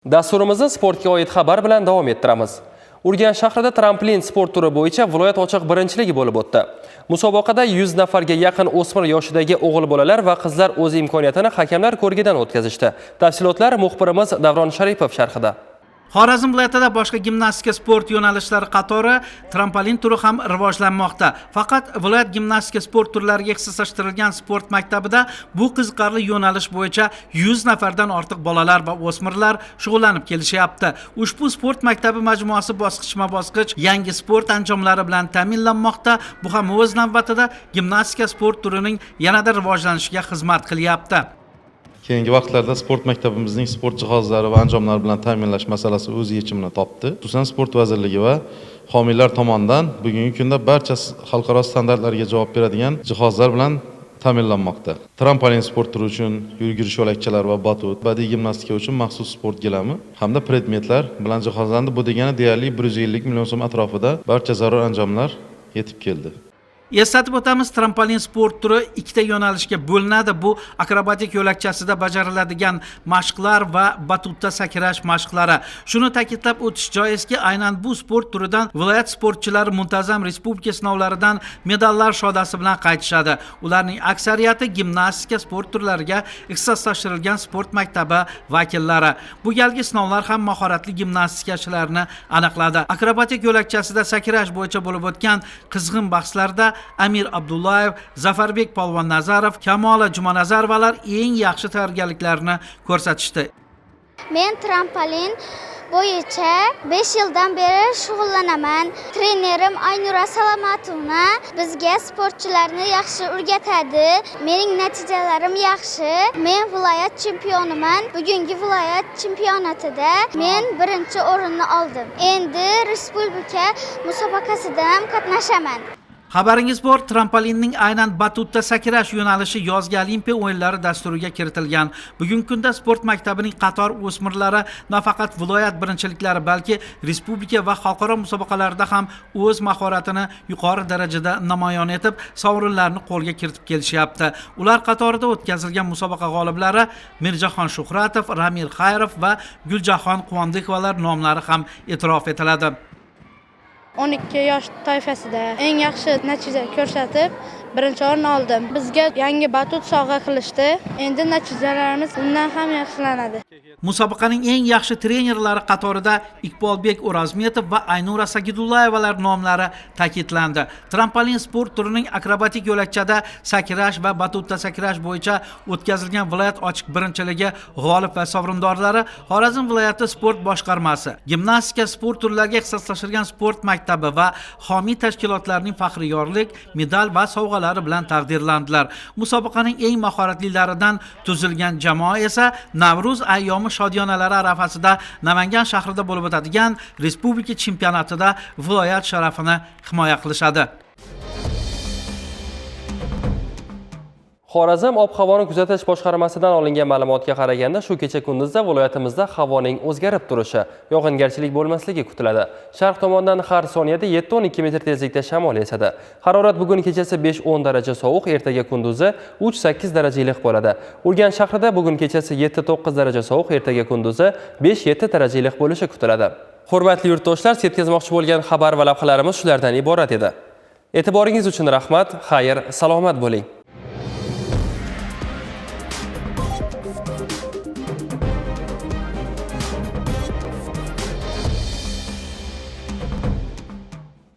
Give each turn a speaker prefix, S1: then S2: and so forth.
S1: Dasturimizni sportga oid xabar bilan davom ettiramiz. Urganch shahrida tramplin sport turi bo'yicha viloyat ochiq birinchiligi bo'lib o'tdi. Musobaqada 100 nafarga yaqin o'smir yoshidagi o'g'il bolalar va qizlar o'z imkoniyatini hakamlar ko'rigidan o'tkazishdi. Tafsilotlar muxbirimiz Davron Sharipov sharhida.
S2: Xorazm viloyatida boshqa gimnastika sport yo'nalishlari qatori trampolin turi ham rivojlanmoqda. Faqat viloyat gimnastika sport turlariga ixtisoslashtirilgan sport maktabida bu qiziqarli yo'nalish bo'yicha 100 nafardan ortiq bolalar va o'smirlar shug'ullanib kelishyapti. Ushbu sport maktabi majmuasi bosqichma-bosqich yangi sport anjomlari bilan ta'minlanmoqda. Bu ham o'z navbatida gimnastika sport turining yanada rivojlanishiga xizmat qilyapti.
S3: Keyingi vaqtlarda sport maktabimizning sport jihozlari va anjomlari bilan ta'minlash masalasi o'z yechimini topdi. Xususan sport vazirligi va homiylar tomonidan bugungi kunda barcha xalqaro standartlarga javob beradigan jihozlar bilan ta'minlanmoqda. Trampolin sport turi uchun yugurish yo'lakchalari va batut, badiiy gimnastika uchun maxsus sport gilami hamda predmetlar bilan jihozlandi. Bu degani deyarli 150 million so'm atrofida barcha zarur anjomlar yetib keldi.
S2: Eslatib o'tamiz, trampolin sport turi ikkita yo'nalishga bo'linadi. Bu akrobatik yo'lakchasida bajariladigan mashqlar va batutda sakrash mashqlari. Shuni ta'kidlab o'tish joizki, aynan bu sport turidan viloyat sportchilari muntazam respublika sinovlaridan medallar shodasi bilan qaytishadi. Ularning aksariyati gimnastika sport turlariga ixtisoslashtirilgan sport maktabi vakillari. Bu galgi sinovlar ham mahoratli gimnastikachilarni aniqladi. Akrobatik yo'lakchasida sakrash bo'yicha bo'lib o'tgan qizg'in bahslarda Amir Abdullayev, Zafarbek Polvonnazarov, Kamola Jumanazarovalar eng yaxshi tayyorgarliklarini ko'rsatishdi.
S4: Men trampolin bo'yicha 5 yildan beri shug'ullanaman. Trenerim Aynura Salomatovna bizga sportchilarni yaxshi o'rgatadi. Mening natijalarim yaxshi. Men viloyat chempioniman. Bugungi viloyat chempionatida men birinchi o'rinni oldim. Endi respublika musobaqasida ham qatnashaman.
S2: Xabaringiz bor, trampolinning aynan batutda sakrash yo'nalishi yozgi Olimpiya o'yinlari dasturiga kiritilgan. Bugungi kunda sport maktabining qator o'smirlari nafaqat viloyat birinchiliklari, balki respublika va xalqaro musobaqalarda ham o'z mahoratini yuqori darajada namoyon etib, sovrinlarni qo'lga kiritib kelishyapti. Ular qatorida o'tkazilgan musobaqa g'oliblari Mirjahon Shuhratov, Ramil Xayrov va Guljahon Quvondiqovalar nomlari ham e'tirof etiladi.
S5: 12 yosh toifasida eng yaxshi natija ko'rsatib, birinchi o'rin oldim. Bizga yangi batut sovg'a qilishdi. Endi natijalarimiz bundan ham yaxshilanadi.
S2: Musobaqaning eng yaxshi trenerlari qatorida Iqbolbek O'razmetov va Aynura Sagidullayevalar nomlari ta'kidlandi. Trampolin sport turining akrobatik yo'lakchada sakrash va batutda sakrash bo'yicha o'tkazilgan viloyat ochiq birinchiligi g'olib va sovrindorlari Xorazm viloyati sport boshqarmasi, gimnastika sport turlariga ixtisoslashtirilgan sport maktabi va homiy tashkilotlarining faxriyorlik, medal va sovg'alari bilan taqdirlandilar. Musobaqaning eng mahoratlilaridan tuzilgan jamoa esa Navruz ayyomi shodiyonalari arafasida Namangan shahrida bo'lib o'tadigan respublika chempionatida viloyat sharafini himoya qilishadi.
S1: Xorazm ob-havoni kuzatish boshqarmasidan olingan ma'lumotga qaraganda, shu kecha kunduzda viloyatimizda havoning o'zgarib turishi, yog'ingarchilik bo'lmasligi kutiladi. Sharq tomondan har soniyada 7-12 metr tezlikda shamol esadi. Harorat bugun kechasi 5-10 daraja sovuq, ertaga kunduzi 3-8 daraja iliq bo'ladi. Urganch shahrida bugun kechasi 7-9 daraja sovuq, ertaga kunduzi 5-7 daraja iliq bo'lishi kutiladi. Hurmatli yurtdoshlar, yetkazmoqchi bo'lgan xabar va lavhalarimiz shulardan iborat edi. E'tiboringiz uchun rahmat, xayr, salomat bo'ling.